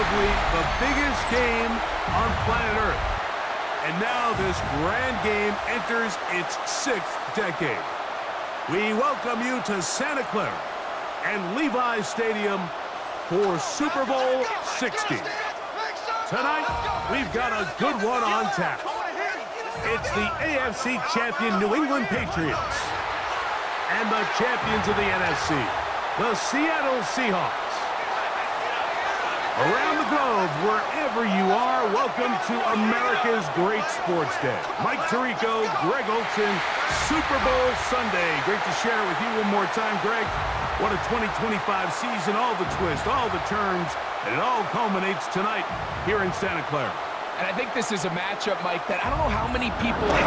arguably the biggest game on planet Earth. And now this grand game enters its 6th decade. We welcome you to Santa Clara and Levi's Stadium for Super Bowl 60. Tonight, we've got a good one on tap. It's the AFC champion New England Patriots and the champions of the NFC, the Seattle Seahawks. Around the globe, wherever you are, welcome to America's Great Sports Day. Mike Tirico, Greg Olson, Super Bowl Sunday. Great to share it with you one more time, Greg. What a 2025 season, all the twists, all the turns, and it all culminates tonight here in Santa Clara. And I think this is a matchup, Mike, that I don't know how many people had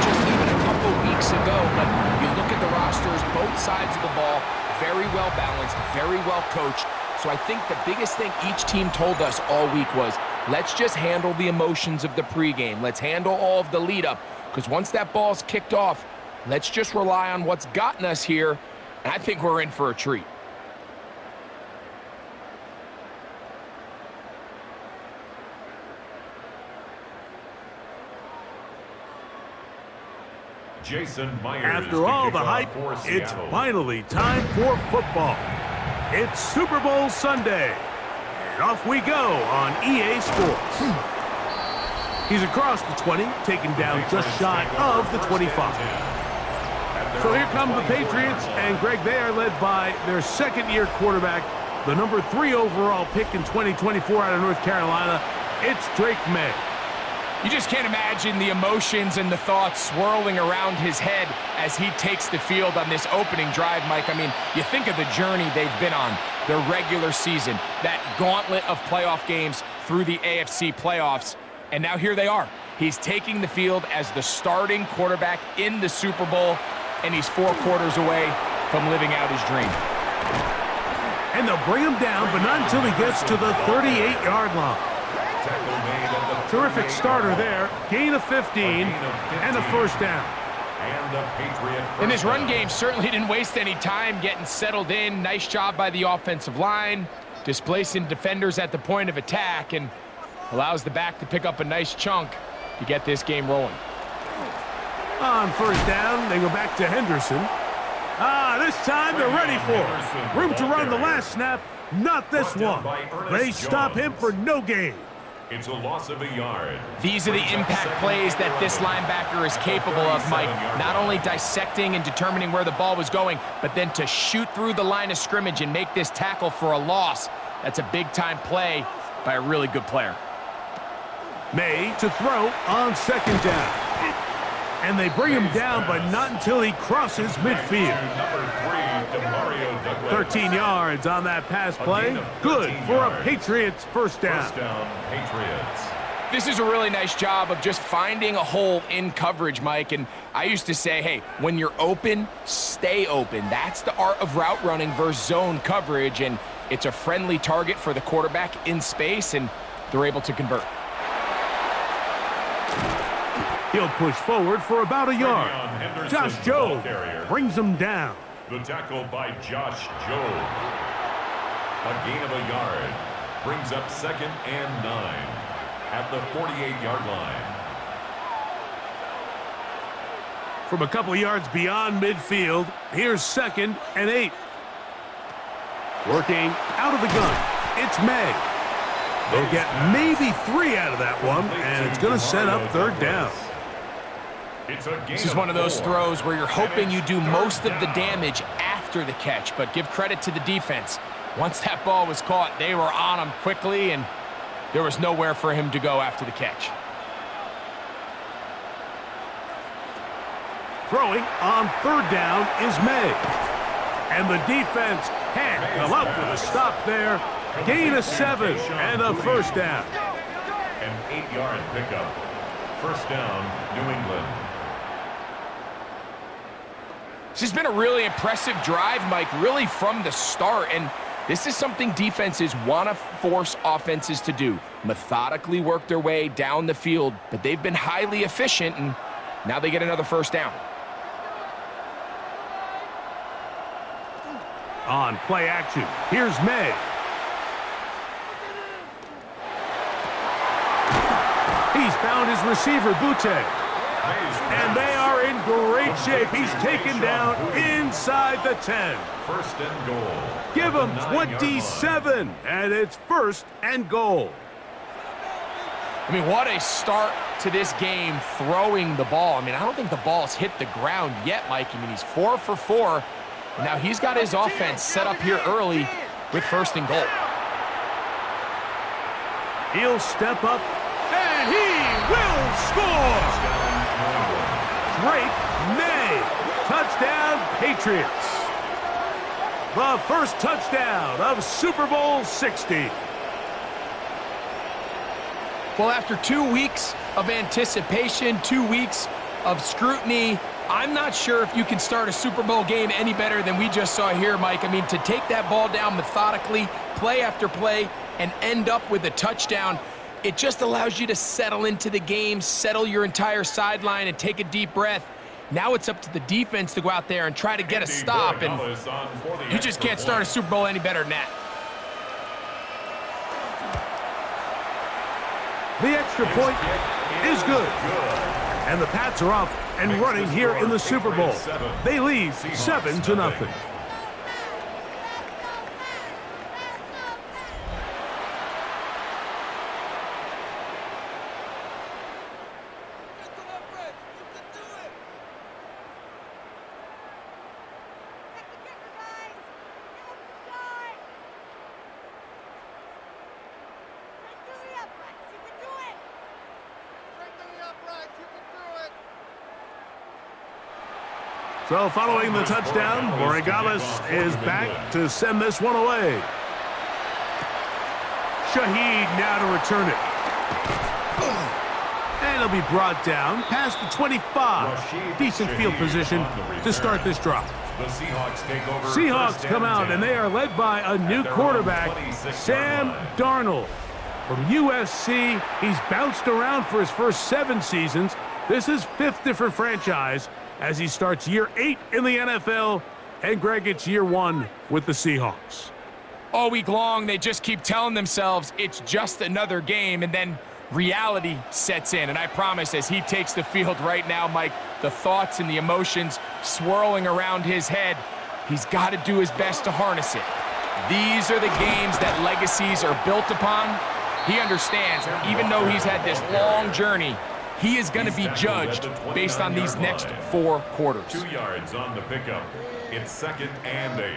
just even a couple weeks ago, but you look at the rosters, both sides of the ball, very well balanced, very well coached. So I think the biggest thing each team told us all week was, let's just handle the emotions of the pregame. Let's handle all of the lead up, because once that ball's kicked off, let's just rely on what's gotten us here, and I think we're in for a treat. After all the hype, it's finally time for football. It's Super Bowl Sunday, and off we go on EA Sports. He's across the 20, taken down just shy of the 25. So here come the Patriots, and Greg, they are led by their second-year quarterback, the number 3 overall pick in 2024 out of North Carolina. It's Drake May. You just can't imagine the emotions and the thoughts swirling around his head as he takes the field on this opening drive, Mike. I mean, you think of the journey they've been on, their regular season, that gauntlet of playoff games through the AFC playoffs, and now here they are. He's taking the field as the starting quarterback in the Super Bowl, and he's 4 quarters away from living out his dream. And they'll bring him down, but not until he gets to the 38-yard line. Terrific starter there. Gain of 15 and a first down. And this run game certainly didn't waste any time getting settled in. Nice job by the offensive line, displacing defenders at the point of attack, and allows the back to pick up a nice chunk to get this game rolling. On first down, they go back to Henderson. This time they're ready for it. Room to run the last snap, not this one. They stop him for no gain. It's a loss of a yard. These are the impact plays that this linebacker is capable of, Mike. Not only dissecting and determining where the ball was going, but then to shoot through the line of scrimmage and make this tackle for a loss. That's a big-time play by a really good player. May to throw on second down. And they bring him down, but not until he crosses midfield. 13 yards on that pass play. Good for a Patriots first down. Patriots. This is a really nice job of just finding a hole in coverage, Mike. And I used to say, hey, when you're open, stay open. That's the art of route running versus zone coverage. And it's a friendly target for the quarterback in space, and they're able to convert. He'll push forward for about a yard. Josh Jobe brings him down. The tackle by Josh Jobe. A gain of a yard. Brings up 2nd and 9 at the 48-yard line. From a couple yards beyond midfield, here's 2nd and 8. Working out of the gun, it's May. They'll get maybe 3 out of that one, and it's going to set up third down. This is one of those throws where you're hoping you do most of the damage after the catch, but give credit to the defense. Once that ball was caught, they were on him quickly, and there was nowhere for him to go after the catch. Throwing on third down is May. And the defense can't come up with a stop there. Gain of 7 and a first down. An 8-yard pickup. First down, New England. This has been a really impressive drive, Mike, really from the start. And this is something defenses want to force offenses to do. Methodically work their way down the field, but they've been highly efficient, and now they get another first down. On play action, here's May. He's found his receiver, Butte. And they are in great shape. He's taken down inside the 10. First and goal. Give him 27, and it's first and goal. I mean, what a start to this game throwing the ball. I mean, I don't think the ball's hit the ground yet, Mike. I mean, he's 4 for 4. And now he's got his offense set up here early with first and goal. He'll step up, and he will score! Drake May, touchdown Patriots. The first touchdown of Super Bowl 60. Well, after 2 weeks of anticipation, 2 weeks of scrutiny, I'm not sure if you can start a Super Bowl game any better than we just saw here, Mike. I mean, to take that ball down methodically, play after play, and end up with a touchdown, it just allows you to settle into the game, settle your entire sideline, and take a deep breath. Now it's up to the defense to go out there and try to get a stop, and you just can't start a Super Bowl any better than that. The extra point is good. And the Pats are off and running here in the Super Bowl. They lead 7-0. So following the touchdown, Borregales is back to send this one away. Shaheed now to return it. And it'll be brought down past the 25. Decent field position to start this drive. The Seahawks take over. Seahawks come out, and they are led by a new quarterback, Sam Darnold. From USC, he's bounced around for his first 7 seasons. This is 5th different franchise as he starts year 8 in the NFL, and Greg, it's year 1 with the Seahawks. All week long, they just keep telling themselves it's just another game, and then reality sets in. And I promise, as he takes the field right now, Mike, the thoughts and the emotions swirling around his head, he's got to do his best to harness it. These are the games that legacies are built upon. He understands, even though he's had this long journey, he is going to be judged based on these next 4 quarters. 2 yards on the pickup. It's 2nd and 8.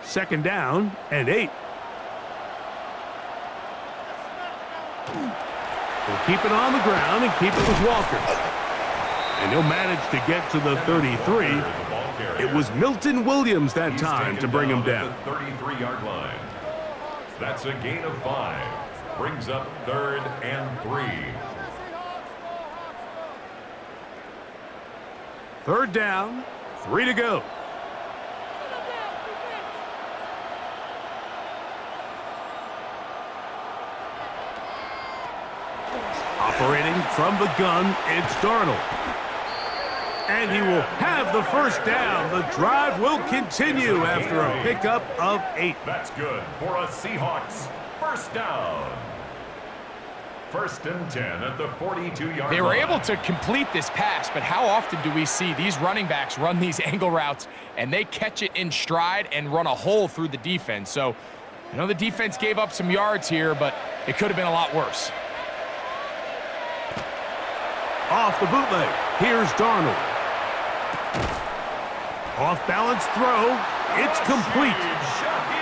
Second down and 8. We'll keep it on the ground and keep it with Walker. And he'll manage to get to the 33. It was Milton Williams that time to bring him down. The 33-yard line. That's a gain of 5. Brings up 3rd and 3. 3rd down, 3 to go. Operating from the gun, it's Darnold. And he will have the first down. The drive will continue after a pickup of 8. That's good for a Seahawks first down. 1st and 10 at the 42-yard line. They were able to complete this pass, but how often do we see these running backs run these angle routes and they catch it in stride and run a hole through the defense? So I know the defense gave up some yards here, but it could have been a lot worse. Off the bootleg, here's Darnold. Off-balance throw, it's complete.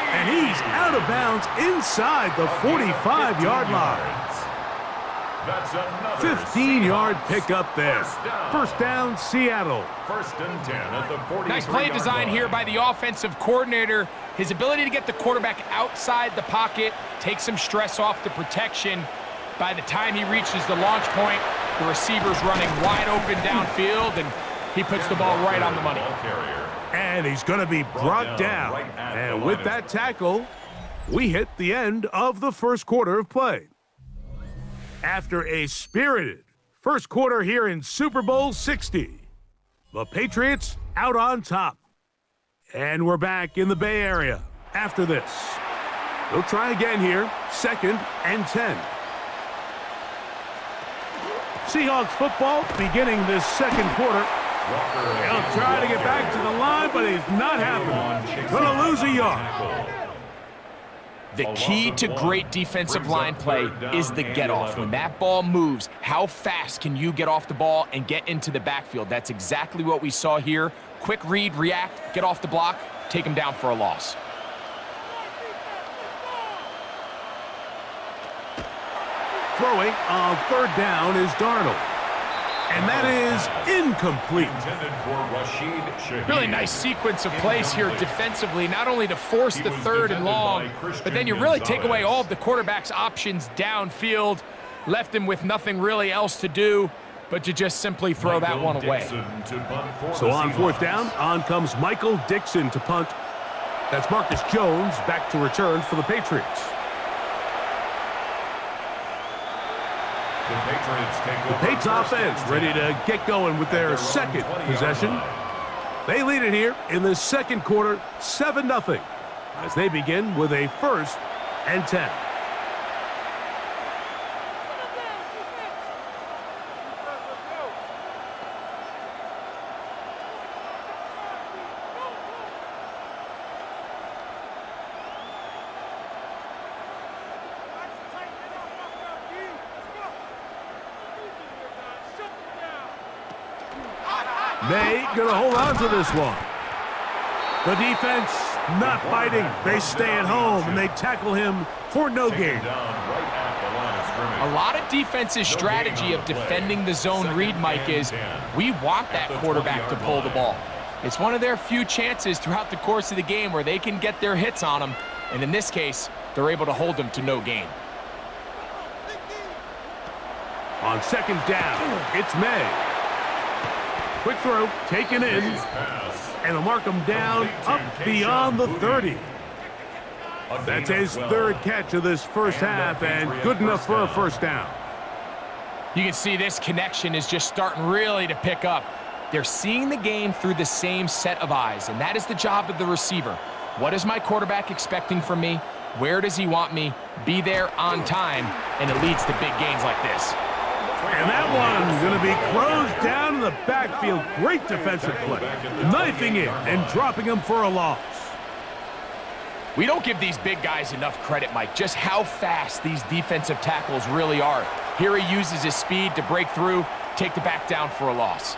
And he's out of bounds inside the 45-yard line. That's another 15-yard pickup there. First down, Seattle. 1st and 10 at the 43-yard line. Nice play design here by the offensive coordinator. His ability to get the quarterback outside the pocket, take some stress off the protection. By the time he reaches the launch point, the receiver's running wide open downfield, and he puts the ball right on the money. And he's going to be brought down. And with that tackle, we hit the end of the first quarter of play. After a spirited first quarter here in Super Bowl 60, the Patriots out on top. And we're back in the Bay Area after this. They'll try again here. 2nd and 10. Seahawks football beginning this second quarter. He'll try to get back to the line, but he's not happening. Gonna lose a yard. The key to great defensive line play is the get-off. When that ball moves, how fast can you get off the ball and get into the backfield? That's exactly what we saw here. Quick read, react, get off the block, take him down for a loss. Throwing on 3rd down is Darnold. And that is incomplete. Really nice sequence of plays here defensively, not only to force the 3rd and long, but then you really take away all of the quarterback's options downfield, left him with nothing really else to do but to just simply throw that one away. So on 4th down, on comes Michael Dixon to punt. That's Marcus Jones back to return for the Patriots. The Patriots offense ready to get going with their 2nd possession. They lead it here in the second quarter, 7-0, as they begin with a 1st and 10. May gonna hold on to this one. The defense not fighting. They stay at home and they tackle him for no gain. A lot of defense's strategy of defending the zone read, Mike, is we want that quarterback to pull the ball. It's one of their few chances throughout the course of the game where they can get their hits on him, and in this case, they're able to hold him to no gain. On 2nd down, it's May. Quick throw, taken in, and they'll mark him down up beyond the 30. That's his 3rd catch of this first half, and good enough for a 1st down. You can see this connection is just starting really to pick up. They're seeing the game through the same set of eyes, and that is the job of the receiver. What is my quarterback expecting from me? Where does he want me? Be there on time, and it leads to big gains like this. And that one's going to be closed down in the backfield. Great defensive play. Knifing in and dropping him for a loss. We don't give these big guys enough credit, Mike, just how fast these defensive tackles really are. Here he uses his speed to break through, take the back down for a loss.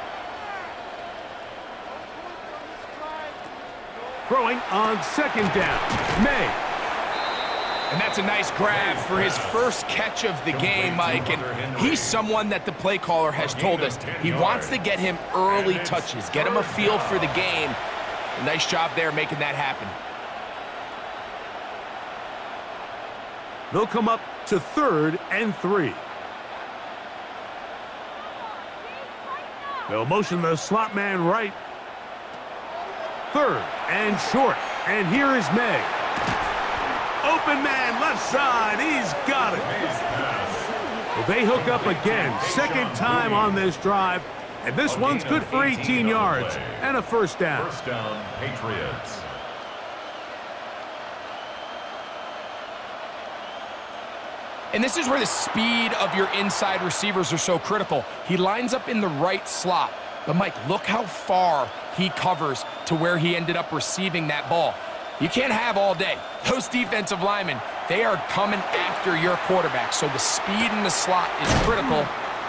Throwing on 2nd down, May. And that's a nice grab for his first catch of the game, Mike. And he's someone that the play caller has told us he wants to get him early touches, get him a feel for the game. A nice job there making that happen. They'll come up to 3rd and 3. They'll motion the slot man right. 3rd and short. And here is May. Open man, left side. He's got it. Well, they hook up again. 2nd time on this drive. And this one's good for 18 yards and a 1st down. 1st down, Patriots. And this is where the speed of your inside receivers are so critical. He lines up in the right slot. But, Mike, look how far he covers to where he ended up receiving that ball. You can't have all day. Those defensive linemen, they are coming after your quarterback. So the speed in the slot is critical.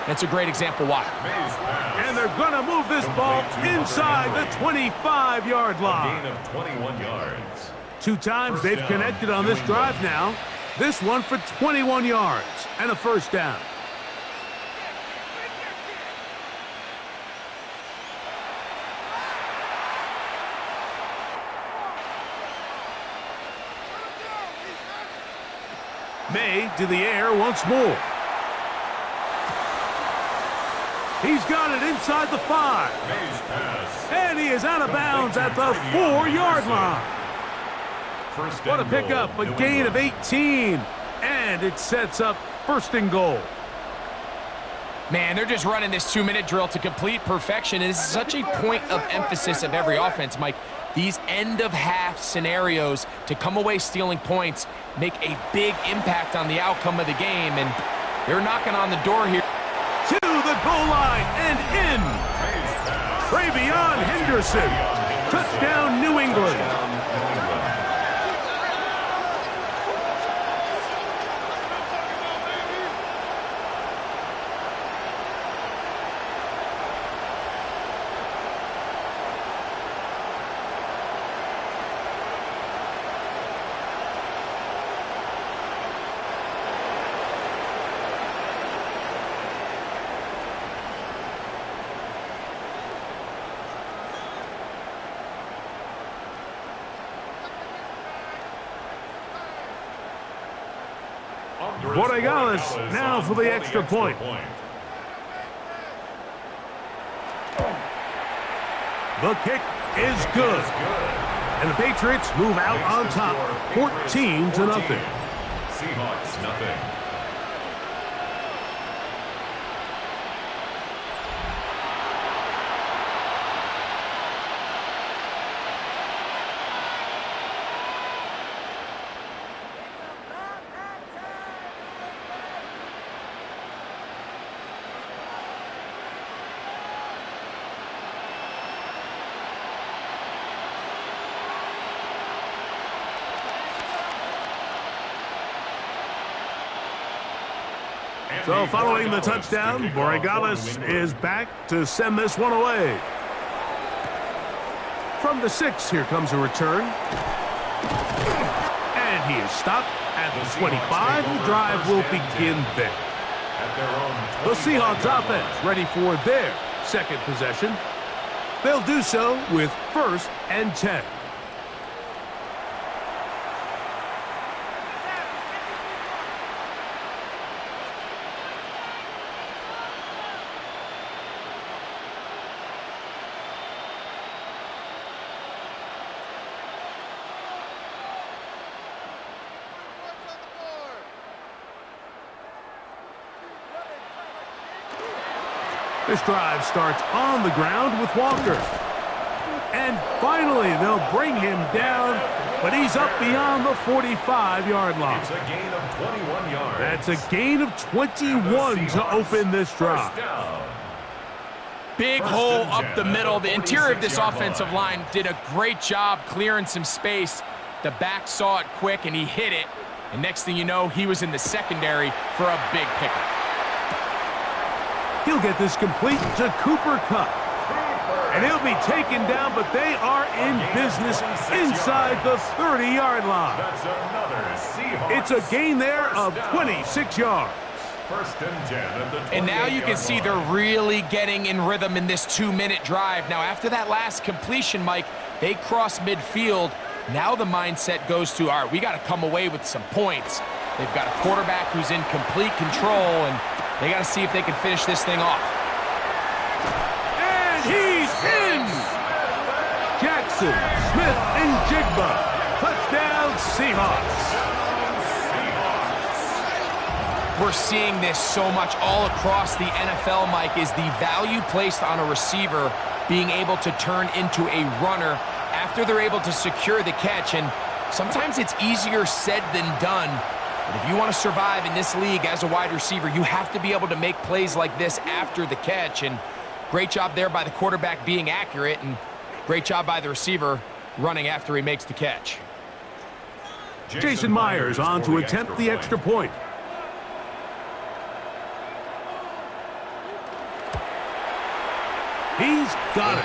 That's a great example why. And they're going to move this ball inside the 25-yard line. A gain of 21 yards. 2 times they've connected on this drive now. This one for 21 yards and a 1st down. May to the air once more. He's got it inside the 5. And he is out of bounds at the 4-yard line. What a pickup, a gain of 18. And it sets up 1st and goal. Man, they're just running this 2-minute drill to complete perfection, and it's such a point of emphasis of every offense, Mike. These end-of-half scenarios to come away stealing points make a big impact on the outcome of the game, and they're knocking on the door here. To the goal line and in. Travion Henderson. Touchdown, New England. Borregales now for the extra point. The kick is good. And the Patriots move out on top, 14-0. Seahawks nothing. So following the touchdown, Borregales is back to send this one away. From the 6, here comes a return. And he is stopped at the 25. The drive will begin there. The Seahawks offense ready for their second possession. They'll do so with 1st and 10. This drive starts on the ground with Walker. And finally, they'll bring him down, but he's up beyond the 45-yard line. It's a gain of 21 yards. That's a gain of 21 to open this drive. Big hole up the middle. The interior of this offensive line did a great job clearing some space. The back saw it quick, and he hit it. And next thing you know, he was in the secondary for a big pickup. He'll get this complete to Cooper Kupp. And he'll be taken down, but they are in business inside the 30-yard line. That's another Seahawks. It's a gain there of 26 yards. 1st and 10 at the 28-yard line. And now you can see they're really getting in rhythm in this 2-minute drive. Now, after that last completion, Mike, they cross midfield. Now the mindset goes to, all right, we got to come away with some points. They've got a quarterback who's in complete control, and they got to see if they can finish this thing off. And he's in! Jackson, Smith, and Jigba. Touchdown, Seahawks. We're seeing this so much all across the NFL, Mike, is the value placed on a receiver being able to turn into a runner after they're able to secure the catch. And sometimes it's easier said than done. But if you want to survive in this league as a wide receiver, you have to be able to make plays like this after the catch. And great job there by the quarterback being accurate, and great job by the receiver running after he makes the catch. Jason Myers on to attempt the extra point. He's got it.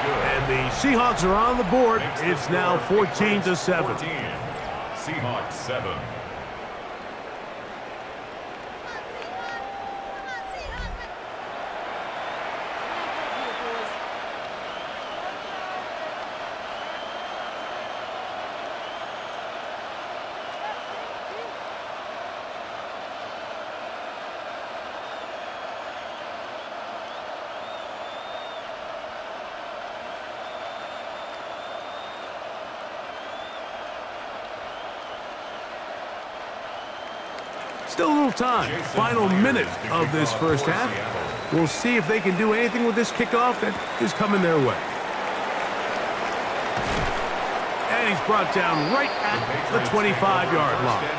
And the Seahawks are on the board. It's now 14-7. Seahawks 7. Still a little time. Final minute of this first half. We'll see if they can do anything with this kickoff that is coming their way. And he's brought down right at the 25-yard line.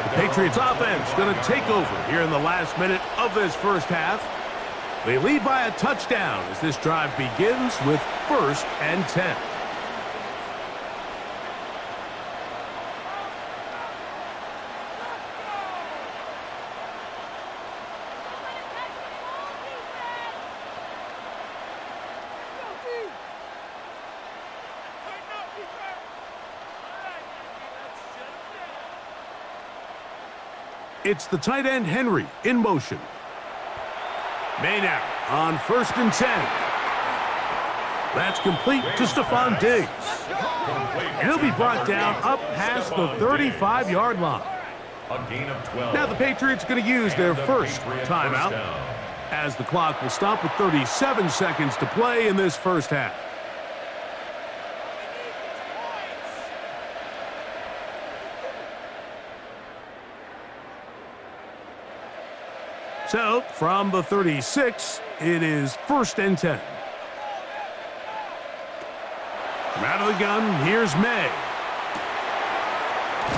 The Patriots offense going to take over here in the last minute of this first half. They lead by a touchdown as this drive begins with 1st and 10. It's the tight end Henry in motion. May now on 1st and 10. That's complete to Stephon Diggs. And he'll be brought down up past the 35-yard line. Now the Patriots going to use their first timeout as the clock will stop with 37 seconds to play in this first half. So, from the 36, it is 1st and 10. From out of the gun, here's May.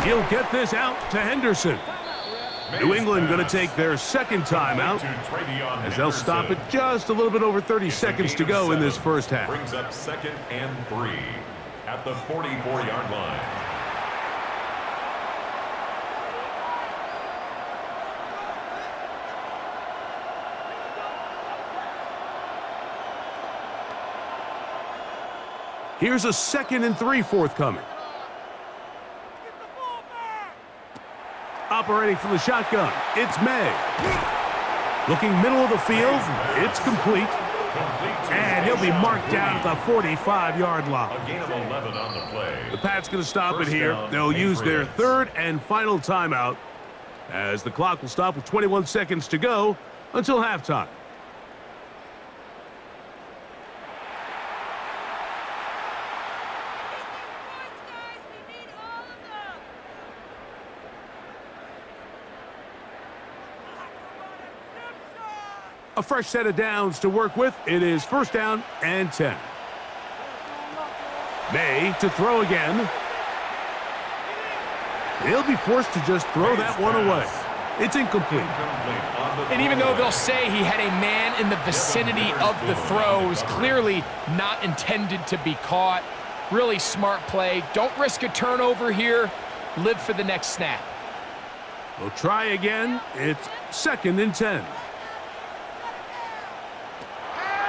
He'll get this out to Henderson. New England going to take their second timeout as they'll stop it just a little bit over 30 seconds to go in this first half. Brings up 2nd and 3 at the 44-yard line. Here's a 2nd and 3 forthcoming. Operating from the shotgun, it's May. Looking middle of the field, it's complete. And he'll be marked down at the 45-yard line. A gain of 11 on the play. The Pats going to stop it here. They'll use their 3rd and final timeout as the clock will stop with 21 seconds to go until halftime. A fresh set of downs to work with. It is 1st down and 10. May to throw again. He'll be forced to just throw that one away. It's incomplete. And even though they'll say he had a man in the vicinity of the throws, clearly not intended to be caught. Really smart play. Don't risk a turnover here. Live for the next snap. We'll try again. It's 2nd and 10.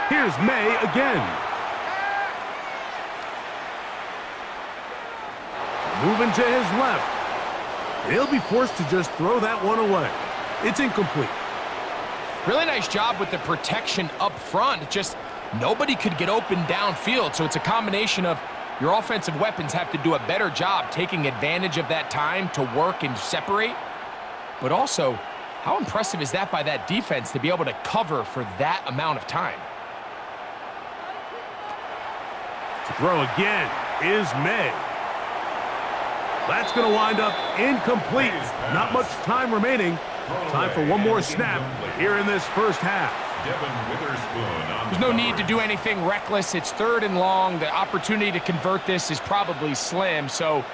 Here's May again. Moving to his left. He'll be forced to just throw that one away. It's incomplete. Really nice job with the protection up front. Just nobody could get open downfield. So it's a combination of your offensive weapons have to do a better job taking advantage of that time to work and separate. But also, how impressive is that by that defense to be able to cover for that amount of time? To throw again is May. That's going to wind up incomplete. Not much time remaining. Time for one more snap here in this first half. There's no need to do anything reckless. It's 3rd and long. The opportunity to convert this is probably slim. So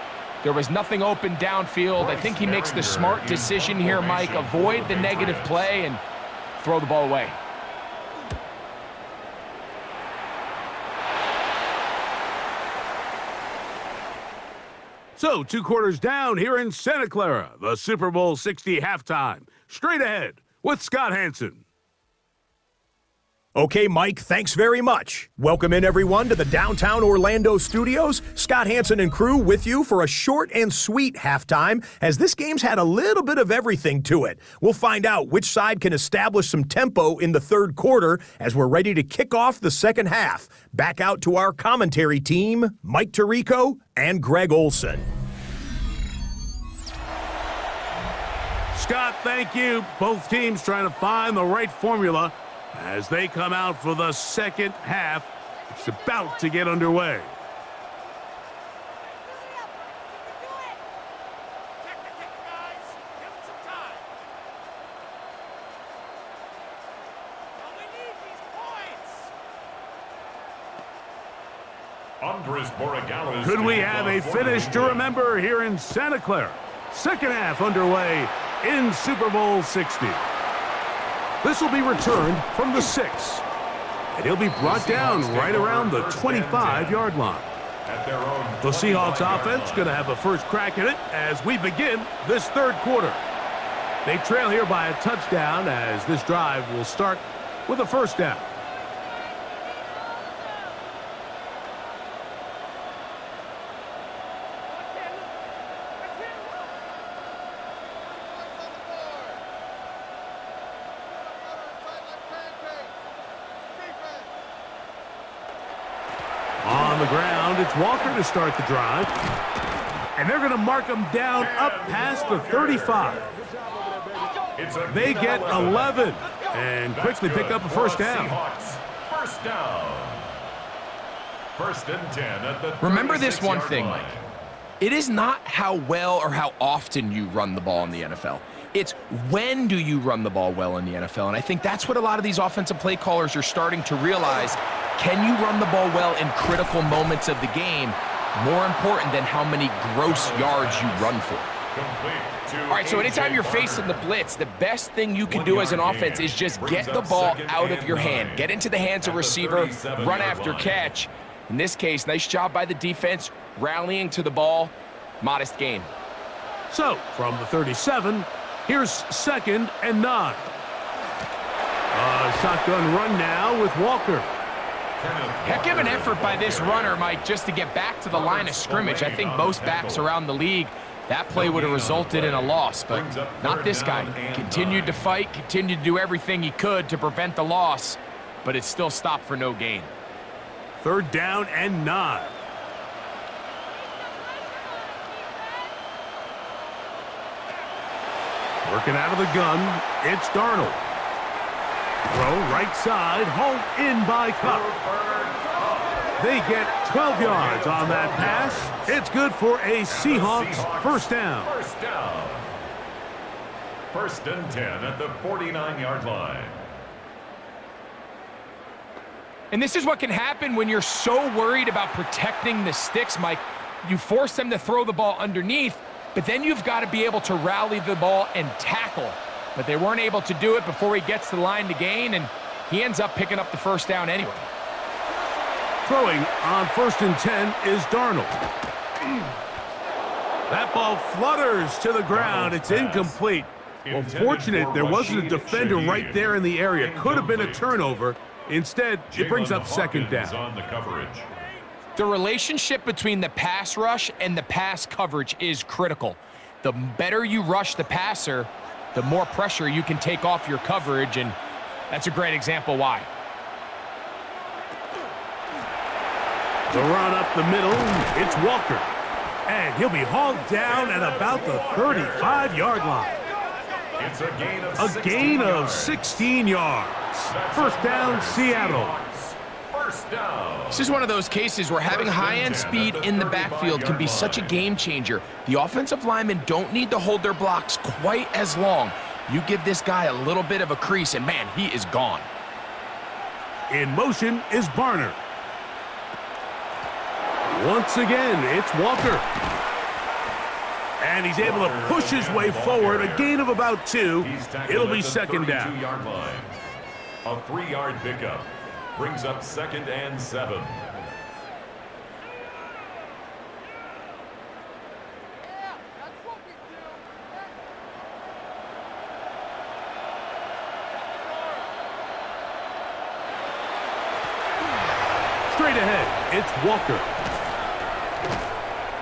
there was nothing open downfield. I think he makes the smart decision here, Mike. Avoid the negative play and throw the ball away. So, 2 quarters down here in Santa Clara, the Super Bowl 60 halftime. Straight ahead with Scott Hanson. Okay, Mike, thanks very much. Welcome in, everyone, to the downtown Orlando studios. Scott Hanson and crew with you for a short and sweet halftime, as this game's had a little bit of everything to it. We'll find out which side can establish some tempo in the 3rd quarter as we're ready to kick off the 2nd half. Back out to our commentary team, Mike Tirico and Greg Olson. Scott, thank you. Both teams trying to find the right formula as they come out for the 2nd half. It's about to get underway. Could we have a finish to remember here in Santa Clara? Second half underway in Super Bowl 60. This will be returned from the 6. And he'll be brought down right around the 25-yard line. The Seahawks offense going to have a first crack at it as we begin this third quarter. They trail here by a touchdown as this drive will start with a first down. On the ground, it's Walker to start the drive. And they're going to mark him down up past the 35. They get 11 and quickly pick up a first down. First down. First and 10 at the Remember this one thing, line. Mike. It is not how well or how often you run the ball in the NFL. It's when do you run the ball well in the NFL. And I think that's what a lot of these offensive play callers are starting to realize. Can you run the ball well in critical moments of the game? More important than how many gross yards you run for. All right, so anytime you're facing the blitz, the best thing you can do as an offense is just get the ball out of your hand. Get into the hands of receiver, run after catch. In this case, nice job by the defense, rallying to the ball. Modest gain. So, from the 37, here's second and 9. A shotgun run now with Walker. Heck of an effort by this runner, Mike, just to get back to the line of scrimmage. I think most backs around the league, that play would have resulted in a loss, but not this guy. Continued to fight, continued to do everything he could to prevent the loss, but it still stopped for no gain. Third down and 9. Working out of the gun, it's Darnold. Throw right side, hauled in by Cup. They get 12 yards on that pass. It's good for a Seahawks first down. First down. First and 10 at the 49-yard line. And this is what can happen when you're so worried about protecting the sticks, Mike. You force them to throw the ball underneath, but then you've got to be able to rally the ball and tackle. But they weren't able to do it before he gets to the line to gain, and he ends up picking up the first down anyway. Throwing on first and 10 is Darnold. That ball flutters to the ground. It's incomplete. Well, fortunate there wasn't a defender right there in the area. Could have been a turnover. Instead, it brings up second down. The relationship between the pass rush and the pass coverage is critical. The better you rush the passer, the more pressure you can take off your coverage, and that's a great example why. The run up the middle, it's Walker. And he'll be hauled down at about the 35-yard line. It's a gain of 16 yards. First down, Seattle. First down. This is one of those cases where having high-end speed in the backfield can be such a game changer. The offensive linemen don't need to hold their blocks quite as long. You give this guy a little bit of a crease, and man, he is gone. In motion is Barner. Once again, it's Walker. And he's able to push his way forward, a gain of about 2. It'll be second down. A 3-yard pickup brings up second and 7. Straight ahead, it's Walker.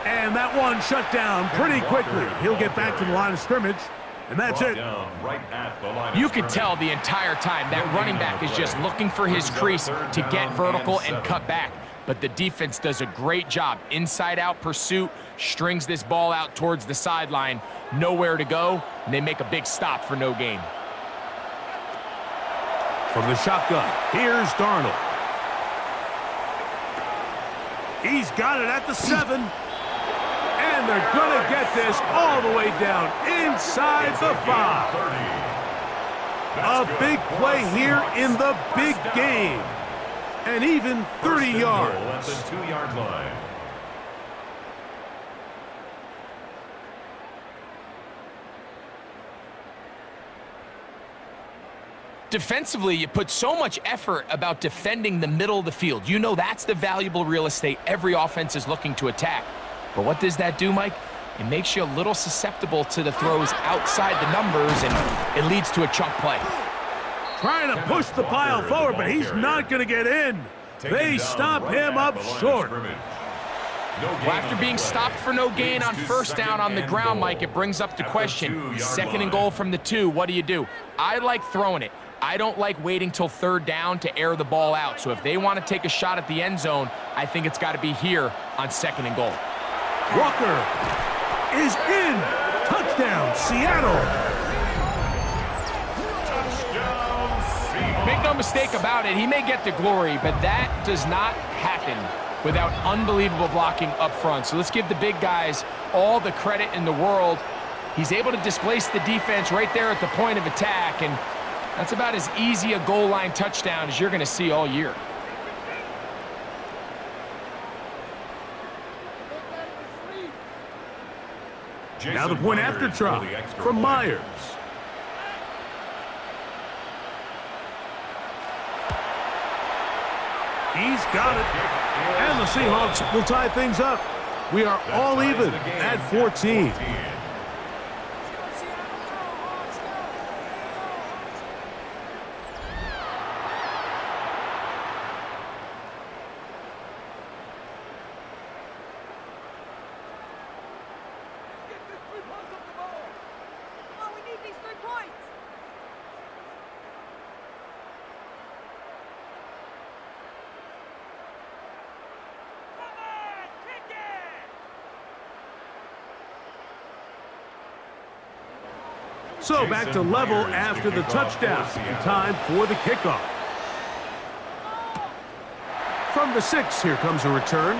And that one shut down pretty quickly. He'll get back to the line of scrimmage, and that's it. You could tell the entire time that running back is just looking for his crease to get vertical and cut back. But the defense does a great job. Inside-out pursuit, strings this ball out towards the sideline. Nowhere to go, and they make a big stop for no gain. From the shotgun, here's Darnold. He's got it at the 7. And they're going to get this all the way down inside the 5. A big play here in the big game. And even 30 yards. At the 2-yard line. Defensively, you put so much effort about defending the middle of the field. You know that's the valuable real estate every offense is looking to attack. But what does that do, Mike? It makes you a little susceptible to the throws outside the numbers, and it leads to a chunk play. Trying to push the pile forward, but he's not going to get in. They stop him up short. Well, after being stopped for no gain on first down on the ground, Mike, it brings up the question, second and goal from the 2, what do? I like throwing it. I don't like waiting till third down to air the ball out. So if they want to take a shot at the end zone, I think it's got to be here on second and goal. Walker is in. Touchdown, Seattle. Make no mistake about it, he may get the glory, but that does not happen without unbelievable blocking up front. So let's give the big guys all the credit in the world. He's able to displace the defense right there at the point of attack, and that's about as easy a goal line touchdown as you're going to see all year. Now the point after try from Myers. He's got it. And the Seahawks will tie things up. We are all even at 14. So back to level after the touchdown. Time for the kickoff. From the 6, here comes a return.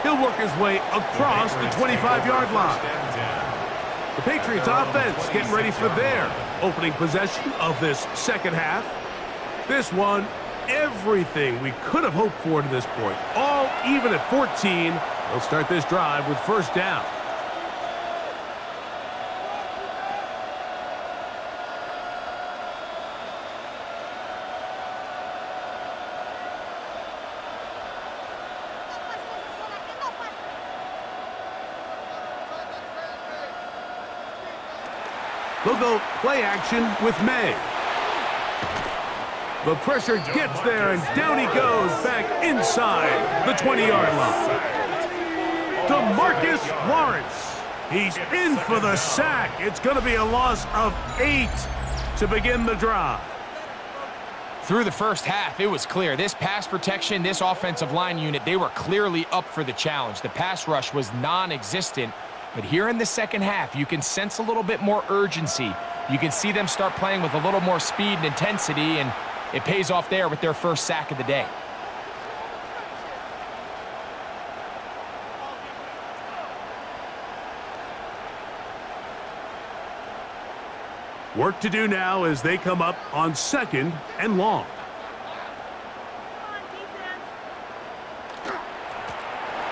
He'll work his way across the 25-yard line. The Patriots offense getting ready for their opening possession of this second half. This one, everything we could have hoped for to this point. All even at 14. They'll start this drive with first down. They'll go play action with May. The pressure gets there, and down he goes back inside the 20-yard line. DeMarcus Lawrence. He's in for the sack. It's going to be a loss of 8 to begin the drive. Through the first half, it was clear. This pass protection, this offensive line unit, they were clearly up for the challenge. The pass rush was non-existent. But here in the second half, you can sense a little bit more urgency. You can see them start playing with a little more speed and intensity, and it pays off there with their first sack of the day. Work to do now as they come up on second and long.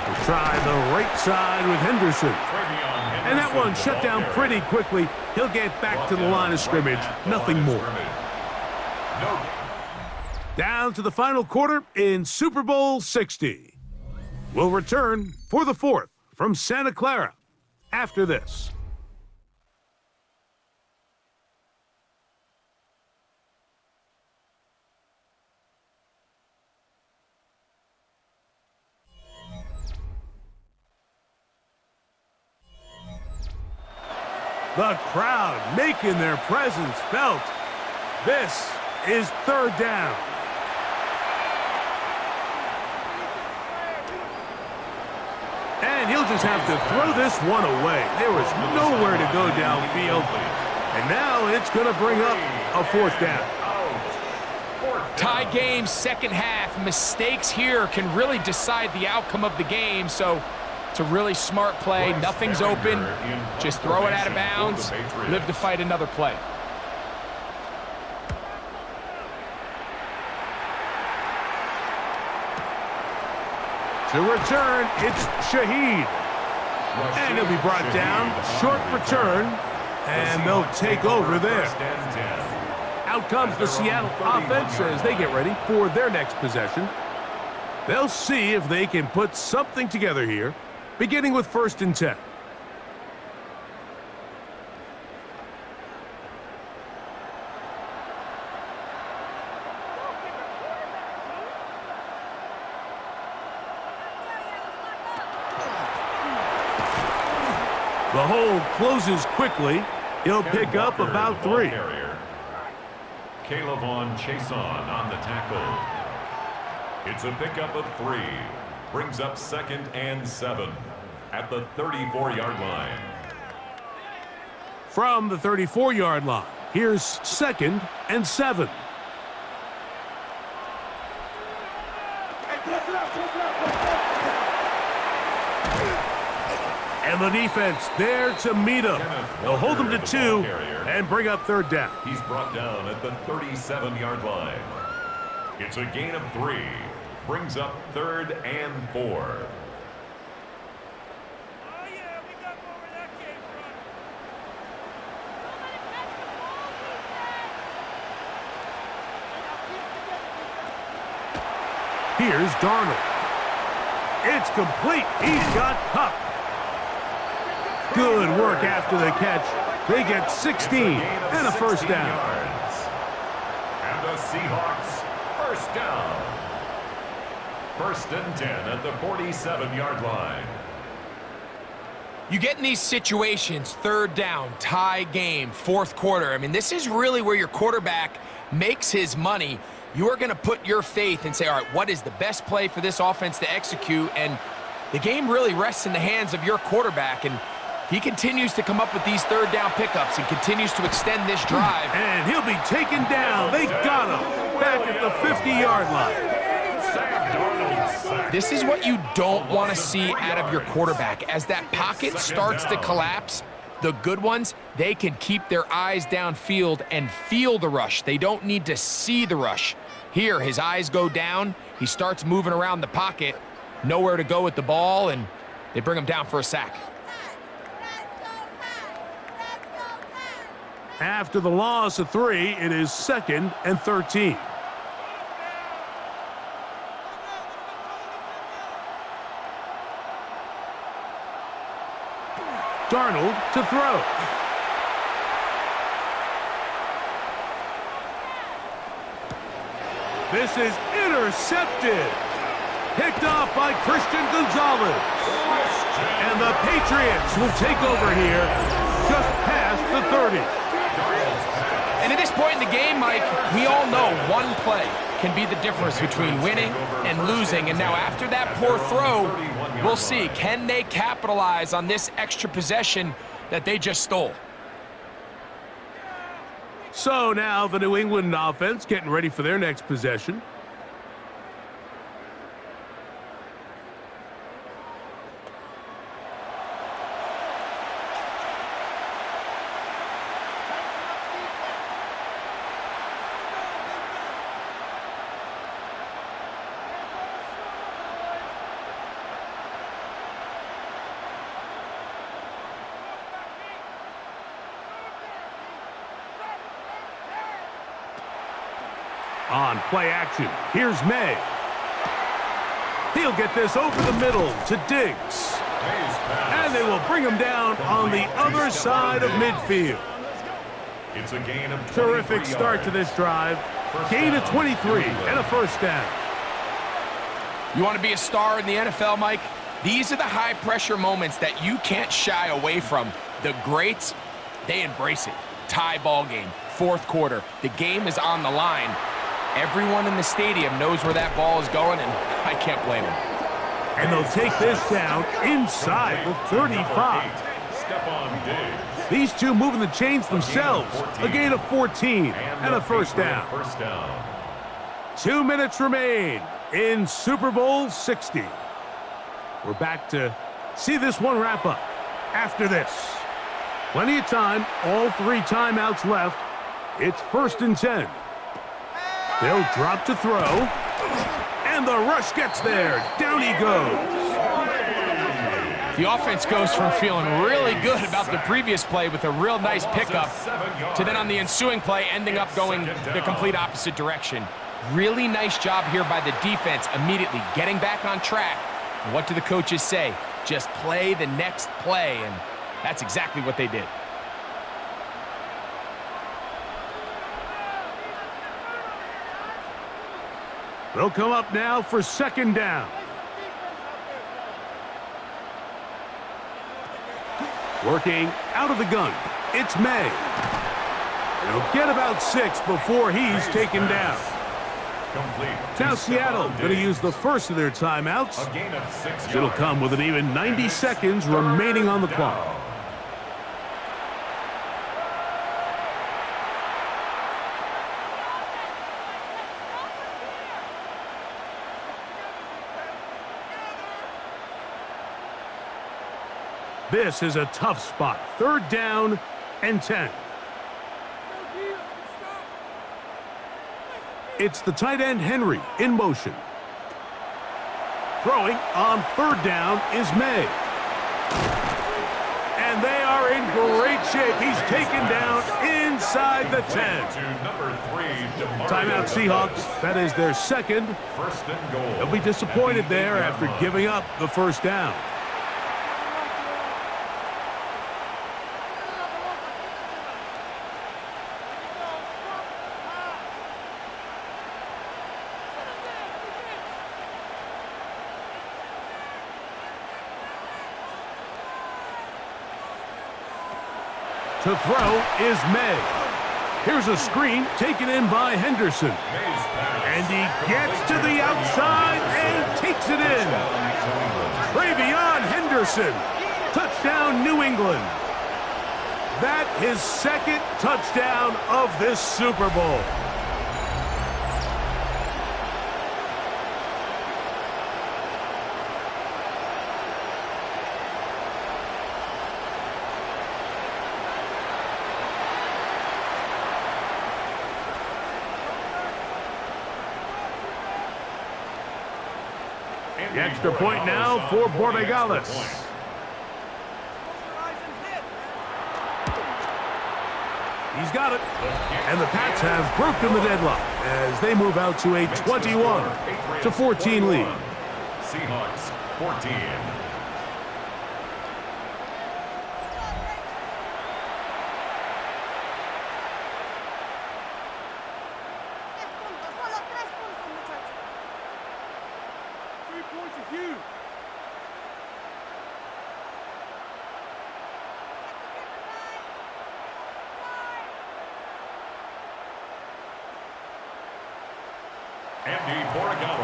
We'll try the right side with Henderson. And that one shut down pretty quickly. He'll get back to the line of scrimmage. Nothing more. Down to the final quarter in Super Bowl 60. We'll return for the 4th from Santa Clara after this. The crowd making their presence felt. This is third down. And he'll just have to throw this one away. There was nowhere to go downfield. And now it's going to bring up a 4th down. Tie game, second half. Mistakes here can really decide the outcome of the game, so it's a really smart play. Nothing's open. Just throw it out of bounds. Live to fight another play. To return, it's Shaheed. And he'll be brought down. Short return. And they'll take over there. Out comes the Seattle offense as they get ready for their next possession. They'll see if they can put something together here, beginning with 1st and 10. The hole closes quickly. He'll pick up about 3. Caleb Chason on the tackle. It's a pickup of 3. Brings up 2nd and 7 at the 34-yard line. From the 34-yard line, here's 2nd and 7. And the defense there to meet him. They'll hold him to 2 and bring up 3rd down. He's brought down at the 37-yard line. It's a gain of 3. Brings up 3rd and 4. Here's Darnold. It's complete. He's got Cup. Good work after the catch. They get 16 and a 1st down. And the Seahawks, 1st down. 1st and 10 at the 47-yard line. You get in these situations, 3rd down, tie game, 4th quarter. I mean, this is really where your quarterback makes his money. You are going to put your faith and say, all right, what is the best play for this offense to execute? And the game really rests in the hands of your quarterback. And he continues to come up with these 3rd down pickups and continues to extend this drive. And he'll be taken down. They got him back at the 50-yard line. This is what you don't want to see out of your quarterback. As that pocket starts to collapse, the good ones, they can keep their eyes downfield and feel the rush. They don't need to see the rush. Here, his eyes go down. He starts moving around the pocket, nowhere to go with the ball, and they bring him down for a sack. After the loss of 3, it is 2nd and 13. Darnold to throw. This is intercepted. Picked off by Christian Gonzalez. And the Patriots will take over here just past the 30. And at this point in the game, Mike, we all know one play can be the difference between winning and losing. And now after that poor throw, we'll see, can they capitalize on this extra possession that they just stole? So now the New England offense getting ready for their next possession. On play action, here's May. He'll get this over the middle to Diggs. And they will bring him down on the other side of midfield. It's a gain of 23 Terrific start to this drive. Gain of 23 and a 1st down. You want to be a star in the NFL, Mike? These are the high-pressure moments that you can't shy away from. The greats, they embrace it. Tie ball game, 4th quarter. The game is on the line. Everyone in the stadium knows where that ball is going, and I can't blame them. And they'll take this down inside the 35. These two moving the chains themselves. A gain of 14 and a 1st down. 2 minutes remain in Super Bowl 60. We're back to see this one wrap up after this. Plenty of time, all 3 timeouts left. It's 1st and 10. They'll drop to throw. And the rush gets there. Down he goes. The offense goes from feeling really good about the previous play with a real nice pickup to then on the ensuing play ending up going the complete opposite direction. Really nice job here by the defense, immediately getting back on track. And what do the coaches say? Just play the next play, and that's exactly what they did. They'll come up now for second down. Working out of the gun, it's May. He'll get about 6 before he's taken down. Now Seattle going to use the first of their timeouts. It'll come with an even 90 seconds remaining on the clock. This is a tough spot. 3rd down and 10. It's the tight end Henry in motion. Throwing on 3rd down is May. And they are in great shape. He's taken down inside the 10. Timeout Seahawks. That is their second. They'll be disappointed there after giving up the first down. To throw is May. Here's a screen taken in by Henderson. And he gets to the outside and takes it in. Travion Henderson. Touchdown, New England. That his second touchdown of this Super Bowl. The extra point now for Borregales. He's got it. And the Pats have broken the deadlock as they move out to a 21-14 lead. Seahawks 14.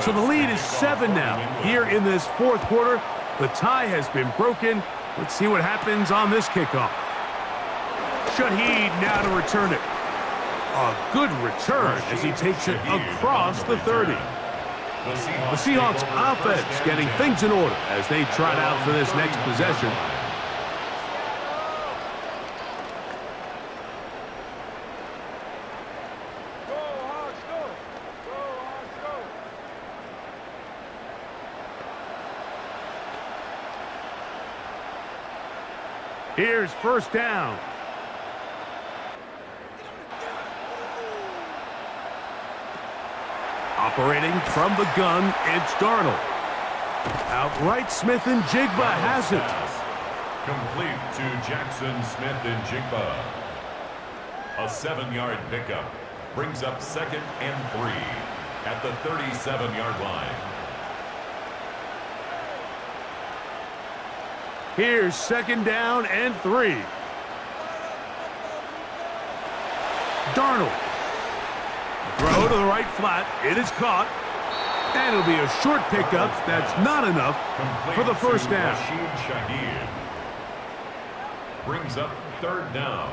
So the lead is 7 now. Here in this 4th quarter, the tie has been broken. Let's see what happens on this kickoff. Shaheed now to return it. A good return as he takes it across the 30. The Seahawks offense getting things in order as they trot out for this next possession. Here's first down. Operating from the gun, it's Darnold. Outright Smith and Jigba has it. Complete to Jackson Smith and Jigba. A 7-yard pickup brings up 2nd and 3 at the 37-yard line. Here's 2nd down and 3. Darnold. Throw to the right flat. It is caught. And it'll be a short pickup. That's not enough for the first down. Shaheed brings up 3rd down.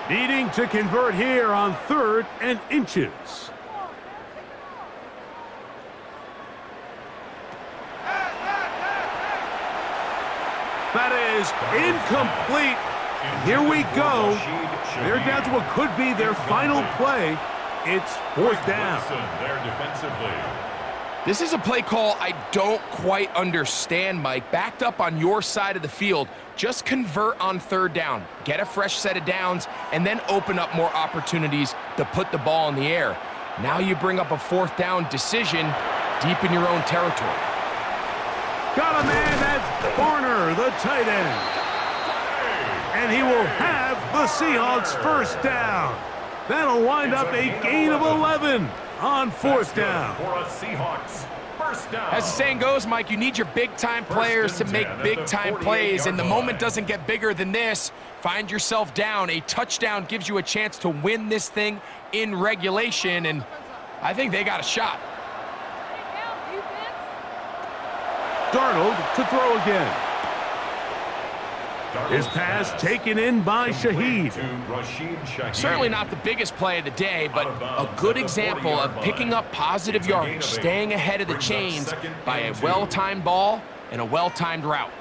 Needing to convert here on 3rd and inches. That is incomplete. Here we go. They're down to what could be their final play. It's fourth down. There defensively. This is a play call I don't quite understand, Mike. Backed up on your side of the field, just convert on third down. Get a fresh set of downs, and then open up more opportunities to put the ball in the air. Now you bring up a fourth down decision deep in your own territory. Got a man, that's Barner, the tight end. And he will have the Seahawks first down. That'll wind up a gain of 11 on fourth down. For a Seahawks first down. As the saying goes, Mike, you need your big-time players to make big-time plays, and the moment doesn't get bigger than this. Find yourself down. A touchdown gives you a chance to win this thing in regulation, and I think they got a shot. Darnold to throw again. His pass taken in by Shaheed. Certainly not the biggest play of the day, but a good example of picking up positive yardage, staying ahead of the chains by a well-timed ball and a well-timed route.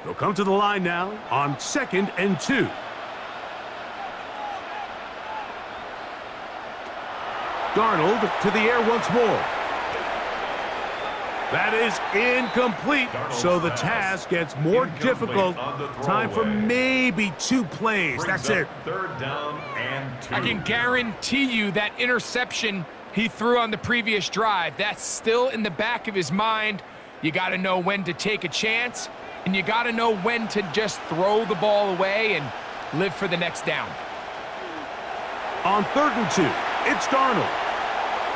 He'll come to the line now on 2nd and 2. Darnold to the air once more. That is incomplete, so the task gets more difficult. Time for maybe 2 plays. That's it. Third down and 2. I can guarantee you that interception he threw on the previous drive, that's still in the back of his mind. You got to know when to take a chance, and you got to know when to just throw the ball away and live for the next down. On 3rd and 2, it's Darnold.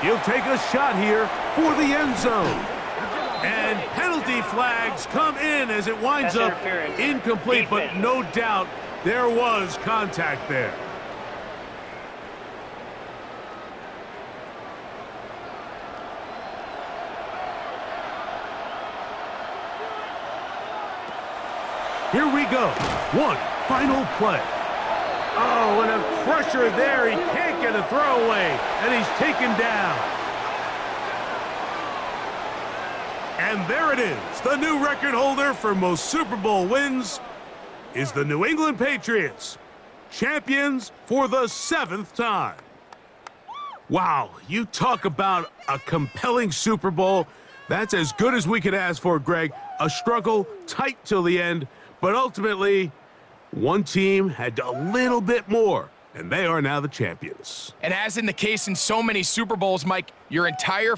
He'll take a shot here for the end zone. And penalty flags come in as it winds up incomplete, but no doubt there was contact there. Here we go. One final play. Oh, and a pressure there. He can't get a throwaway, and he's taken down. And there it is. The new record holder for most Super Bowl wins is the New England Patriots, champions for the 7th time. Wow, you talk about a compelling Super Bowl. That's as good as we could ask for, Greg. A struggle, tight till the end, but ultimately, one team had a little bit more, and they are now the champions. And as in the case in so many Super Bowls, Mike, your entire